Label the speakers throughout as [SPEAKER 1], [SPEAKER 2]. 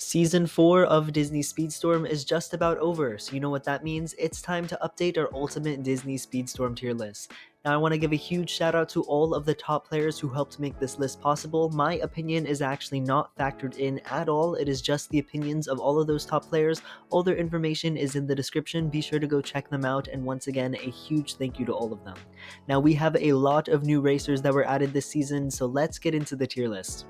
[SPEAKER 1] Season 4 of Disney Speedstorm is just about over, so you know what that means? It's time to update our ultimate Disney Speedstorm tier list. Now I want to give a huge shout out to all of the top players who helped make this list possible. My opinion is actually not factored in at all, it is just the opinions of all of those top players. All their information is in the description, be sure to go check them out, and once again, a huge thank you to all of them. Now we have a lot of new racers that were added this season, so let's get into the tier list.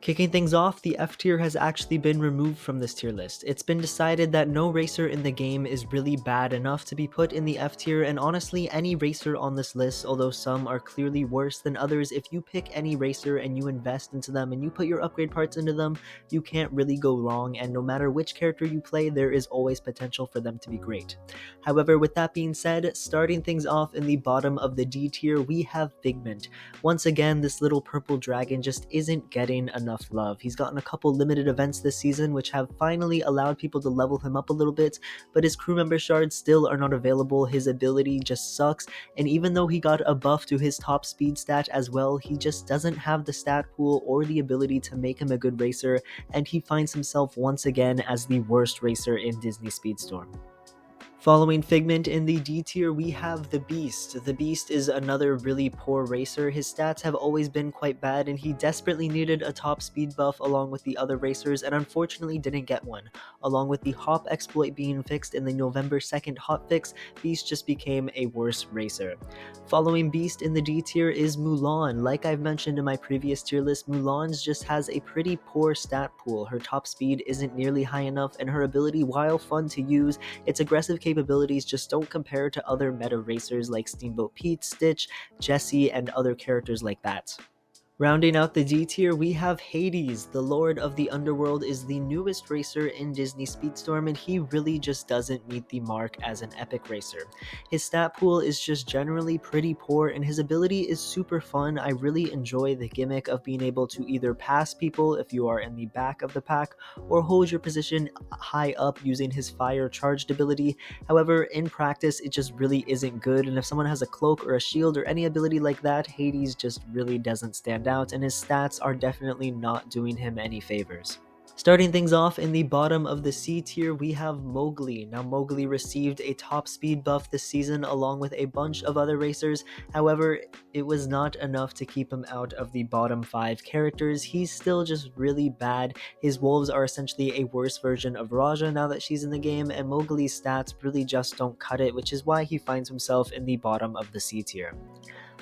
[SPEAKER 1] Kicking things off, the F tier has actually been removed from this tier list. It's been decided that no racer in the game is really bad enough to be put in the F tier, and honestly, any racer on this list, although some are clearly worse than others, if you pick any racer and you invest into them and you put your upgrade parts into them, you can't really go wrong, and no matter which character you play, there is always potential for them to be great. However, with that being said, starting things off in the bottom of the D tier, we have Figment. Once again, this little purple dragon just isn't getting enough love. He's gotten a couple limited events this season which have finally allowed people to level him up a little bit, but his crew member shards still are not available, his ability just sucks, and even though he got a buff to his top speed stat as well, he just doesn't have the stat pool or the ability to make him a good racer, and he finds himself once again as the worst racer in Disney Speedstorm. Following Figment in the D tier, we have the Beast. The Beast is another really poor racer. His stats have always been quite bad, and he desperately needed a top speed buff along with the other racers, and unfortunately didn't get one. Along with the hop exploit being fixed in the November 2nd hotfix, Beast just became a worse racer. Following Beast in the D tier is Mulan. Like I've mentioned in my previous tier list, Mulan just has a pretty poor stat pool. Her top speed isn't nearly high enough, and her ability, while fun to use, its aggressive capabilities just don't compare to other meta racers like Steamboat Pete, Stitch, Jessie, and other characters like that. Rounding out the D tier, we have Hades. The Lord of the Underworld is the newest racer in Disney Speedstorm, and he really just doesn't meet the mark as an epic racer. His stat pool is just generally pretty poor, and his ability is super fun. I really enjoy the gimmick of being able to either pass people if you are in the back of the pack, or hold your position high up using his fire charged ability. However, in practice, it just really isn't good, and if someone has a cloak or a shield or any ability like that, Hades just really doesn't stand out, and his stats are definitely not doing him any favors. Starting things off in the bottom of the C tier, we have Mowgli. Now Mowgli received a top speed buff this season along with a bunch of other racers, however it was not enough to keep him out of the bottom 5 characters. He's still just really bad. His wolves are essentially a worse version of Raja now that she's in the game, and Mowgli's stats really just don't cut it, which is why he finds himself in the bottom of the C tier.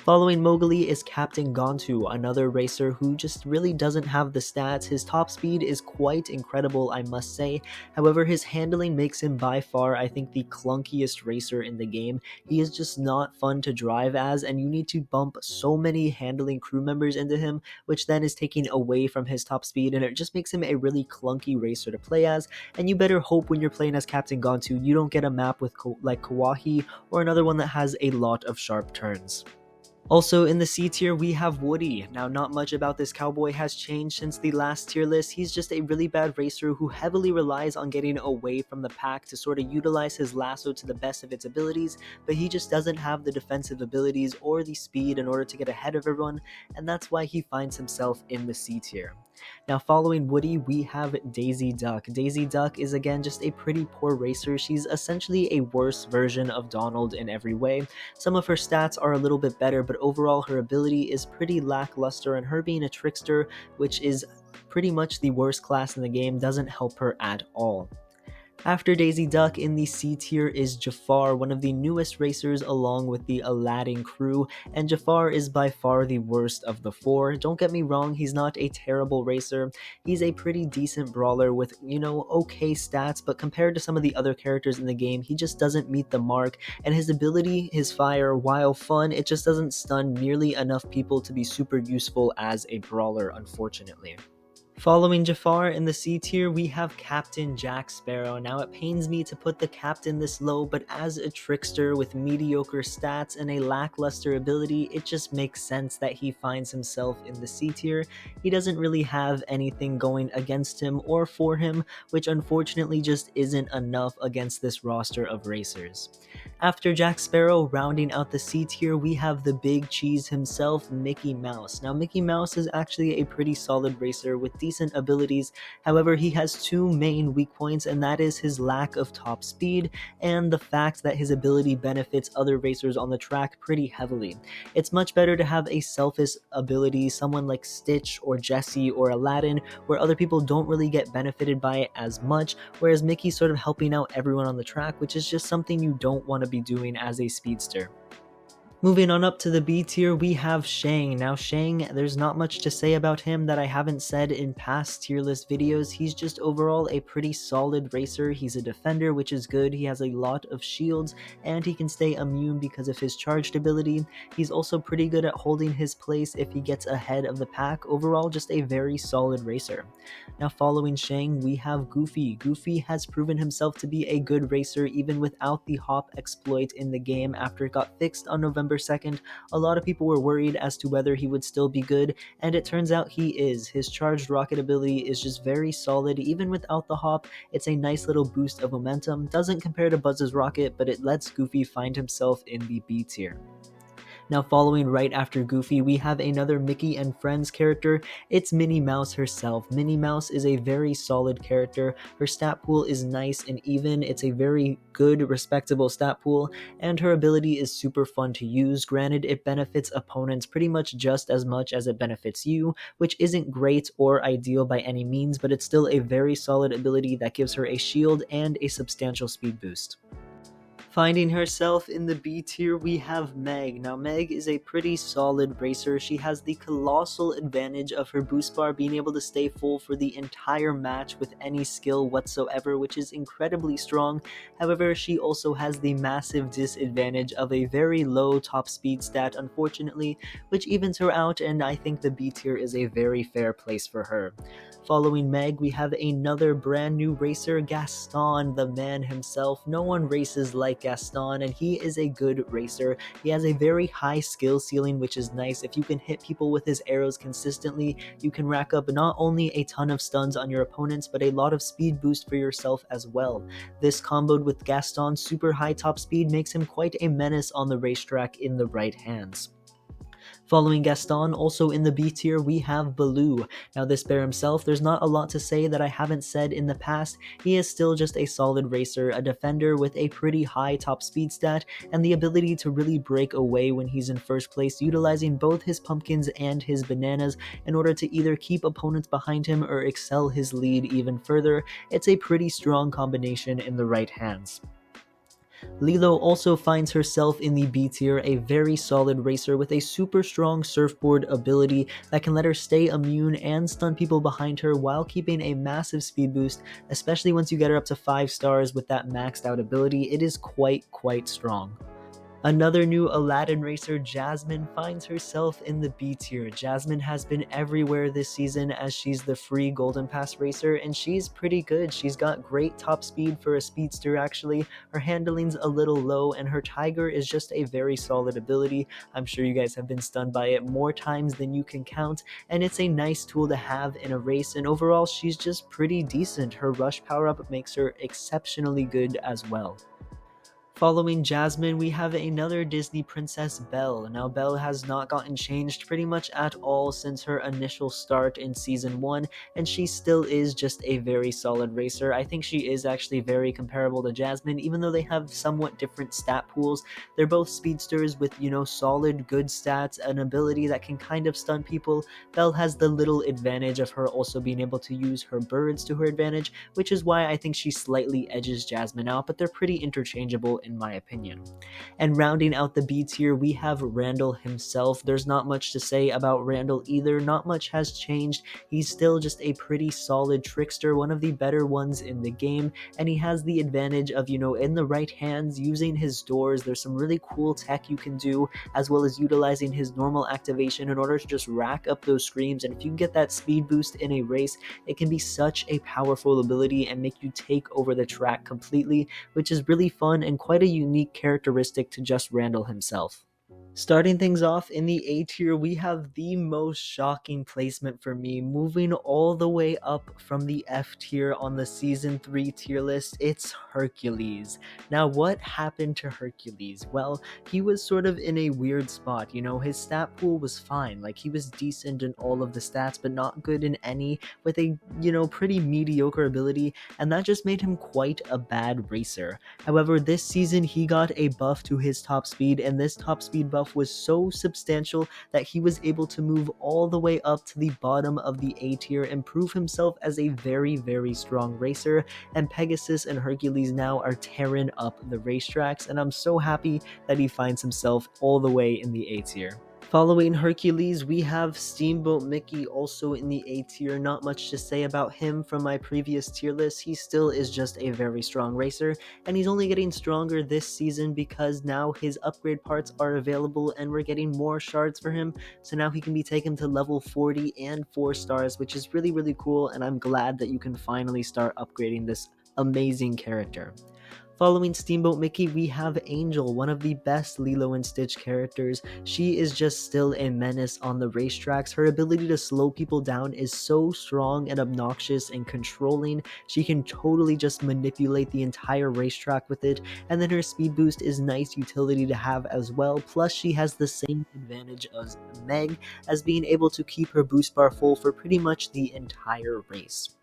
[SPEAKER 1] Following Mowgli is Captain Gantu, another racer who just really doesn't have the stats. His top speed is quite incredible, I must say. However, his handling makes him by far, I think, the clunkiest racer in the game. He is just not fun to drive as, and you need to bump so many handling crew members into him, which then is taking away from his top speed, and it just makes him a really clunky racer to play as. And you better hope when you're playing as Captain Gantu, you don't get a map with like Kawaii or another one that has a lot of sharp turns. Also in the C tier, we have Woody. Now, not much about this cowboy has changed since the last tier list. He's just a really bad racer who heavily relies on getting away from the pack to sort of utilize his lasso to the best of its abilities, but he just doesn't have the defensive abilities or the speed in order to get ahead of everyone, and that's why he finds himself in the C tier. Now, following Woody, we have Daisy Duck. Daisy Duck is again just a pretty poor racer. She's essentially a worse version of Donald in every way. Some of her stats are a little bit better, but overall her ability is pretty lackluster, and her being a trickster, which is pretty much the worst class in the game, doesn't help her at all. After Daisy Duck in the C tier is Jafar, one of the newest racers along with the Aladdin crew, and Jafar is by far the worst of the 4. Don't get me wrong, he's not a terrible racer. He's a pretty decent brawler with, okay stats, but compared to some of the other characters in the game, he just doesn't meet the mark, and his ability, his fire, while fun, it just doesn't stun nearly enough people to be super useful as a brawler, unfortunately. Following Jafar in the C tier, we have Captain Jack Sparrow. Now, it pains me to put the captain this low, but as a trickster with mediocre stats and a lackluster ability, it just makes sense that he finds himself in the C tier. He doesn't really have anything going against him or for him, which unfortunately just isn't enough against this roster of racers. After Jack Sparrow, rounding out the C tier, we have the big cheese himself, Mickey Mouse. Now, Mickey Mouse is actually a pretty solid racer with decent decent abilities. However, he has two main weak points, and that is his lack of top speed and the fact that his ability benefits other racers on the track pretty heavily. It's much better to have a selfish ability, someone like Stitch or Jessie or Aladdin, where other people don't really get benefited by it as much, whereas Mickey's sort of helping out everyone on the track, which is just something you don't want to be doing as a speedster. Moving on up to the B tier, we have Shang. Now Shang, there's not much to say about him that I haven't said in past tier list videos. He's just overall a pretty solid racer. He's a defender, which is good. He has a lot of shields, and he can stay immune because of his charged ability. He's also pretty good at holding his place if he gets ahead of the pack. Overall, just a very solid racer. Now following Shang, we have Goofy. Goofy has proven himself to be a good racer even without the hop exploit in the game after it got fixed on November 2nd. A lot of people were worried as to whether he would still be good, and it turns out he is. His charged rocket ability is just very solid. Even without the hop, it's a nice little boost of momentum. Doesn't compare to Buzz's rocket, but it lets Goofy find himself in the B tier. Now following right after Goofy, we have another Mickey and Friends character. It's Minnie Mouse herself. Minnie Mouse is a very solid character. Her stat pool is nice and even. It's a very good, respectable stat pool, and her ability is super fun to use. Granted, it benefits opponents pretty much just as much as it benefits you, which isn't great or ideal by any means, but it's still a very solid ability that gives her a shield and a substantial speed boost. Finding herself in the B tier, we have Meg. Now Meg is a pretty solid racer. She has the colossal advantage of her boost bar being able to stay full for the entire match with any skill whatsoever, which is incredibly strong. However, she also has the massive disadvantage of a very low top speed stat, unfortunately, which evens her out, and I think the B tier is a very fair place for her. Following Meg, we have another brand new racer, Gaston, the man himself. No one races like Gaston, and he is a good racer. He has a very high skill ceiling, which is nice. If you can hit people with his arrows consistently, you can rack up not only a ton of stuns on your opponents, but a lot of speed boost for yourself as well. This comboed with Gaston's super high top speed makes him quite a menace on the racetrack in the right hands. Following Gaston, also in the B tier, we have Beidou. Now this bear himself, there's not a lot to say that I haven't said in the past. He is still just a solid racer, a defender with a pretty high top speed stat, and the ability to really break away when he's in first place, utilizing both his pumpkins and his bananas in order to either keep opponents behind him or excel his lead even further. It's a pretty strong combination in the right hands. Lilo also finds herself in the B tier, a very solid racer with a super strong surfboard ability that can let her stay immune and stun people behind her while keeping a massive speed boost, especially once you get her up to 5 stars with that maxed out ability. It is quite strong. Another new Aladdin racer, Jasmine, finds herself in the B tier. Jasmine has been everywhere this season as she's the free Golden Pass racer, and she's pretty good. She's got great top speed for a speedster actually. Her handling's a little low, and her Tiger is just a very solid ability. I'm sure you guys have been stunned by it more times than you can count, and it's a nice tool to have in a race, and overall she's just pretty decent. Her rush power-up makes her exceptionally good as well. Following Jasmine, we have another Disney princess, Belle. Now, Belle has not gotten changed pretty much at all since her initial start in Season 1, and she still is just a very solid racer. I think she is actually very comparable to Jasmine, even though they have somewhat different stat pools. They're both speedsters with, solid, good stats, an ability that can kind of stun people. Belle has the little advantage of her also being able to use her birds to her advantage, which is why I think she slightly edges Jasmine out, but they're pretty interchangeable in my opinion. And rounding out the B tier, we have Randall himself. There's not much to say about Randall either. Not much has changed. He's still just a pretty solid trickster, one of the better ones in the game, and he has the advantage of, in the right hands, using his doors. There's some really cool tech you can do, as well as utilizing his normal activation in order to just rack up those screams, and if you can get that speed boost in a race, it can be such a powerful ability and make you take over the track completely, which is really fun and quite a unique characteristic to just Randall himself. Starting things off in the A tier, we have the most shocking placement for me, moving all the way up from the F tier on the season 3 tier list. It's Hercules. Now, what happened to Hercules? Well, he was sort of in a weird spot. His stat pool was fine. Like, he was decent in all of the stats, but not good in any, with a, pretty mediocre ability, and that just made him quite a bad racer. However, this season he got a buff to his top speed, and this top speed buff was so substantial that he was able to move all the way up to the bottom of the A tier and prove himself as a very, very strong racer, and Pegasus and Hercules now are tearing up the racetracks, and I'm so happy that he finds himself all the way in the A tier. Following Hercules, we have Steamboat Mickey also in the A tier. Not much to say about him from my previous tier list. He still is just a very strong racer, and he's only getting stronger this season because now his upgrade parts are available and we're getting more shards for him, so now he can be taken to level 40 and 4 stars, which is really, really cool, and I'm glad that you can finally start upgrading this amazing character. Following Steamboat Mickey, we have Angel, one of the best Lilo and Stitch characters. She is just still a menace on the racetracks. Her ability to slow people down is so strong and obnoxious and controlling. She can totally just manipulate the entire racetrack with it, and then her speed boost is nice utility to have as well. Plus, she has the same advantage as Meg, as being able to keep her boost bar full for pretty much the entire race.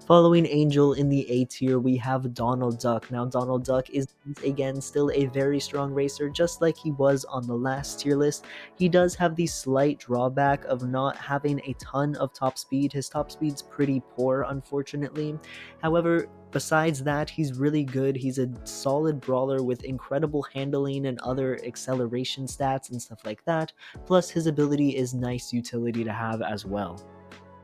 [SPEAKER 1] Following Angel in the A tier, we have Donald Duck. Now, Donald Duck is once again still a very strong racer, just like he was on the last tier list. He does have the slight drawback of not having a ton of top speed. His top speed's pretty poor, unfortunately. However, besides that, he's really good. He's a solid brawler with incredible handling and other acceleration stats and stuff like that. Plus, his ability is nice utility to have as well.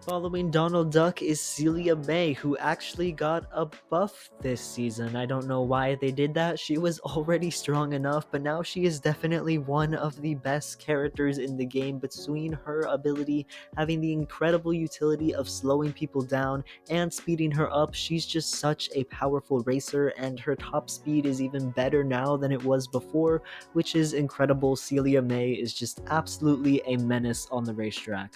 [SPEAKER 1] Following Donald Duck is Celia May, who actually got a buff this season. I don't know why they did that. She was already strong enough, but now she is definitely one of the best characters in the game. Between her ability, having the incredible utility of slowing people down, and speeding her up, she's just such a powerful racer, and her top speed is even better now than it was before, which is incredible. Celia May is just absolutely a menace on the racetrack.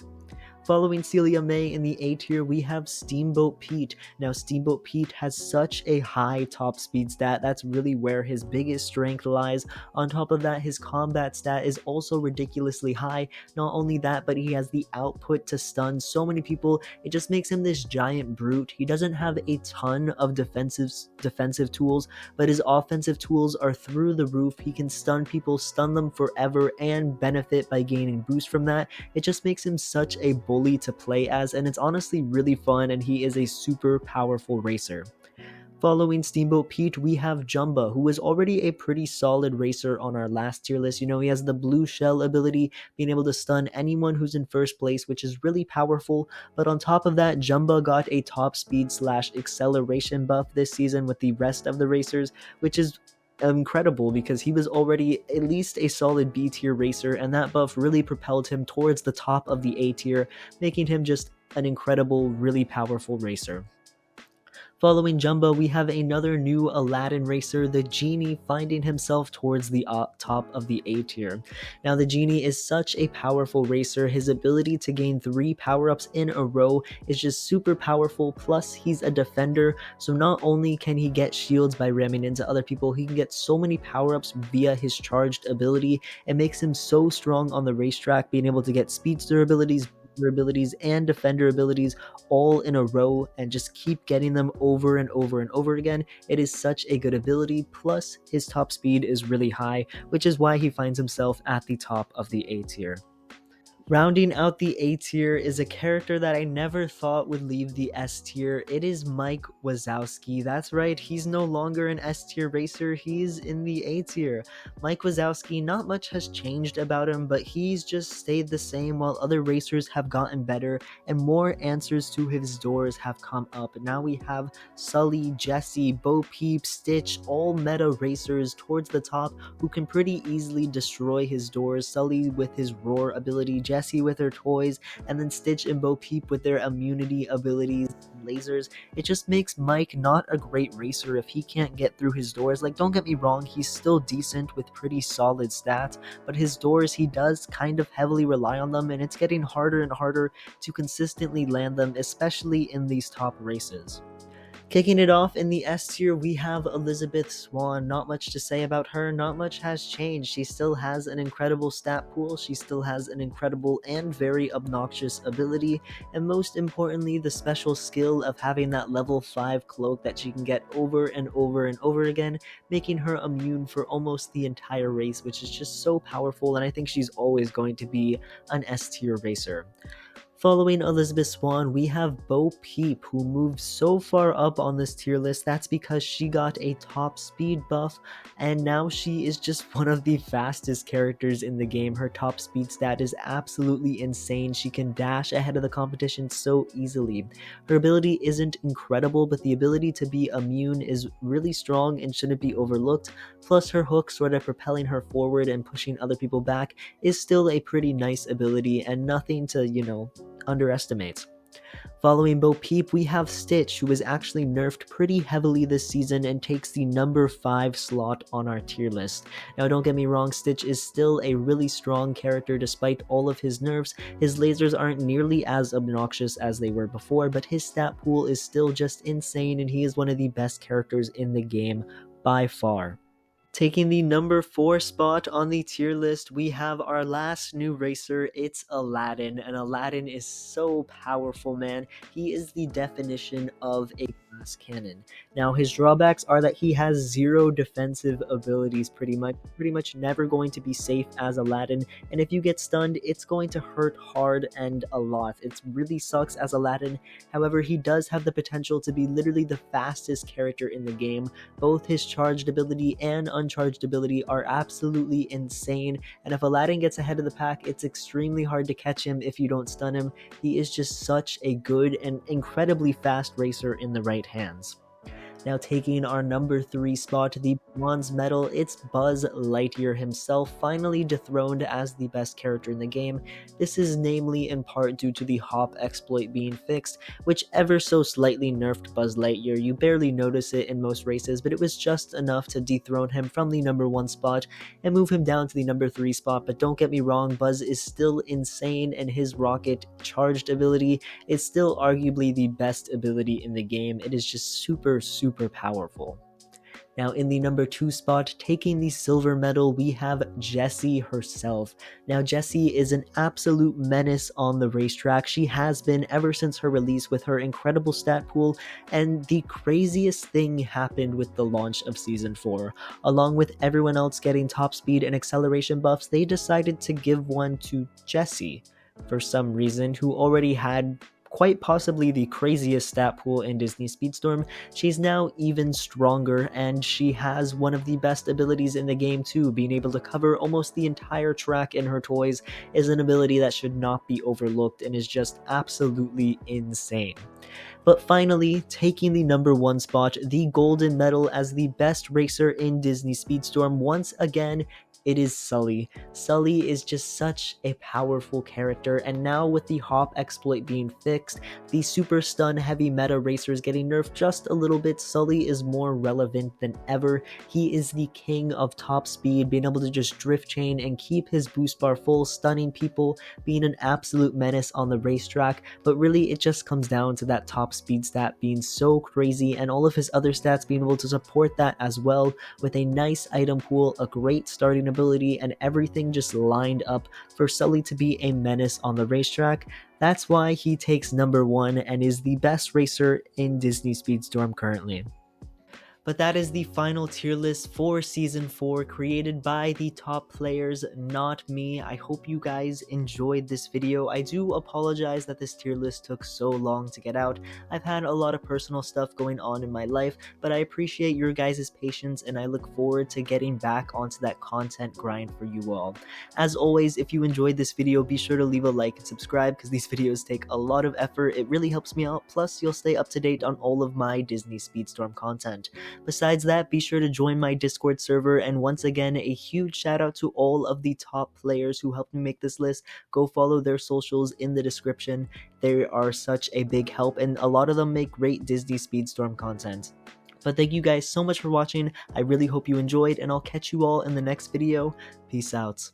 [SPEAKER 1] Following Celia May in the A tier, we have Steamboat Pete. Now, Steamboat Pete has such a high top speed stat. That's really where his biggest strength lies. On top of that, his combat stat is also ridiculously high. Not only that, but he has the output to stun so many people. It just makes him this giant brute. He doesn't have a ton of defensive tools, but his offensive tools are through the roof. He can stun people, stun them forever, and benefit by gaining boost from that. It just makes him such a bully to play as, and it's honestly really fun, and he is a super powerful racer. Following Steamboat Pete, we have Jumba, who was already a pretty solid racer on our last tier list. He has the blue shell ability, being able to stun anyone who's in first place, which is really powerful. But on top of that, Jumba got a top speed / acceleration buff this season with the rest of the racers, which is incredible because he was already at least a solid B tier racer, and that buff really propelled him towards the top of the A tier, making him just an incredible, really powerful racer. Following Jumba, we have another new Aladdin racer, the Genie, finding himself towards the top of the A tier. Now, the Genie is such a powerful racer. His ability to gain 3 power-ups in a row is just super powerful, plus he's a defender, so not only can he get shields by ramming into other people, he can get so many power-ups via his charged ability. It makes him so strong on the racetrack, being able to get speedster abilities, abilities, and defender abilities all in a row and just keep getting them over and over and over again. It is such a good ability, plus his top speed is really high, which is why he finds himself at the top of the A tier. Rounding out the A tier is a character that I never thought would leave the S tier. It is Mike Wazowski. That's right, he's no longer an S tier racer, he's in the A tier. Mike Wazowski, not much has changed about him, but he's just stayed the same while other racers have gotten better and more answers to his doors have come up. Now we have Sully, Jessie, Peep, Stitch, all meta racers towards the top who can pretty easily destroy his doors. Sully with his roar ability, Jessie with her toys, and then Stitch and Bo Peep with their immunity abilities and lasers. It just makes Mike not a great racer if he can't get through his doors. Like, don't get me wrong, he's still decent with pretty solid stats, but his doors, he does kind of heavily rely on them, and it's getting harder and harder to consistently land them, especially in these top races. Kicking it off in the S tier, we have Elizabeth Swan. Not much to say about her, not much has changed. She still has an incredible stat pool, she still has an incredible and very obnoxious ability, and most importantly, the special skill of having that level 5 cloak that she can get over and over and over again, making her immune for almost the entire race, which is just so powerful, and I think she's always going to be an S tier racer. Following Elizabeth Swan, we have Bo Peep, who moved so far up on this tier list. That's because she got a top speed buff, and now she is just one of the fastest characters in the game. Her top speed stat is absolutely insane. She can dash ahead of the competition so easily. Her ability isn't incredible, but the ability to be immune is really strong and shouldn't be overlooked. Plus, her hook sort of propelling her forward and pushing other people back is still a pretty nice ability and nothing to, underestimate. Following Bo Peep, we have Stitch, who was actually nerfed pretty heavily this season and takes the number 5 slot on our tier list. Now, don't get me wrong, Stitch is still a really strong character despite all of his nerfs. His lasers aren't nearly as obnoxious as they were before, but his stat pool is still just insane, and he is one of the best characters in the game by far. Taking the number 4 spot on the tier list, we have our last new racer. It's Aladdin, and Aladdin is so powerful, man. He is the definition of a glass cannon. Now, his drawbacks are that he has 0 defensive abilities, pretty much never going to be safe as Aladdin, and if you get stunned, it's going to hurt hard and a lot. It really sucks as Aladdin. However, he does have the potential to be literally the fastest character in the game. Both his charged ability and uncharged ability are absolutely insane, and if Aladdin gets ahead of the pack, it's extremely hard to catch him if you don't stun him. He is just such a good and incredibly fast racer in the right hands. Now, taking our number 3 spot, the bronze medal, it's Buzz Lightyear himself, finally dethroned as the best character in the game. This is namely in part due to the hop exploit being fixed, which ever so slightly nerfed Buzz Lightyear. You barely notice it in most races, but it was just enough to dethrone him from the number 1 spot and move him down to the number 3 spot. But don't get me wrong, Buzz is still insane, and his rocket charged ability is still arguably the best ability in the game. It is just super powerful. Now, in the number 2 spot, taking the silver medal, we have Jessie herself. Now, Jessie is an absolute menace on the racetrack. She has been ever since her release with her incredible stat pool, and the craziest thing happened with the launch of Season 4. Along with everyone else getting top speed and acceleration buffs, they decided to give one to Jessie for some reason, who already had quite possibly the craziest stat pool in Disney Speedstorm. She's now even stronger, and she has one of the best abilities in the game too. Being able to cover almost the entire track in her toys is an ability that should not be overlooked and is just absolutely insane. But finally, taking the number 1 spot, the golden medal as the best racer in Disney Speedstorm, once again, it is Sully. Sully is just such a powerful character, and now with the hop exploit being fixed, the super stun heavy meta racers getting nerfed just a little bit, Sully is more relevant than ever. He is the king of top speed, being able to just drift chain and keep his boost bar full, stunning people, being an absolute menace on the racetrack. But really, it just comes down to that top speed stat being so crazy, and all of his other stats being able to support that as well, with a nice item pool, a great starting ability, and everything just lined up for Sully to be a menace on the racetrack. That's why he takes number 1 and is the best racer in Disney Speedstorm currently. But that is the final tier list for Season 4, created by the top players, not me. I hope you guys enjoyed this video. I do apologize that this tier list took so long to get out. I've had a lot of personal stuff going on in my life, but I appreciate your guys' patience, and I look forward to getting back onto that content grind for you all. As always, if you enjoyed this video, be sure to leave a like and subscribe, because these videos take a lot of effort. It really helps me out, plus you'll stay up to date on all of my Disney Speedstorm content. Besides that, be sure to join my Discord server, and once again, a huge shout out to all of the top players who helped me make this list. Go follow their socials in the description. They are such a big help, and a lot of them make great Disney Speedstorm content. But thank you guys so much for watching. I really hope you enjoyed, and I'll catch you all in the next video. Peace out.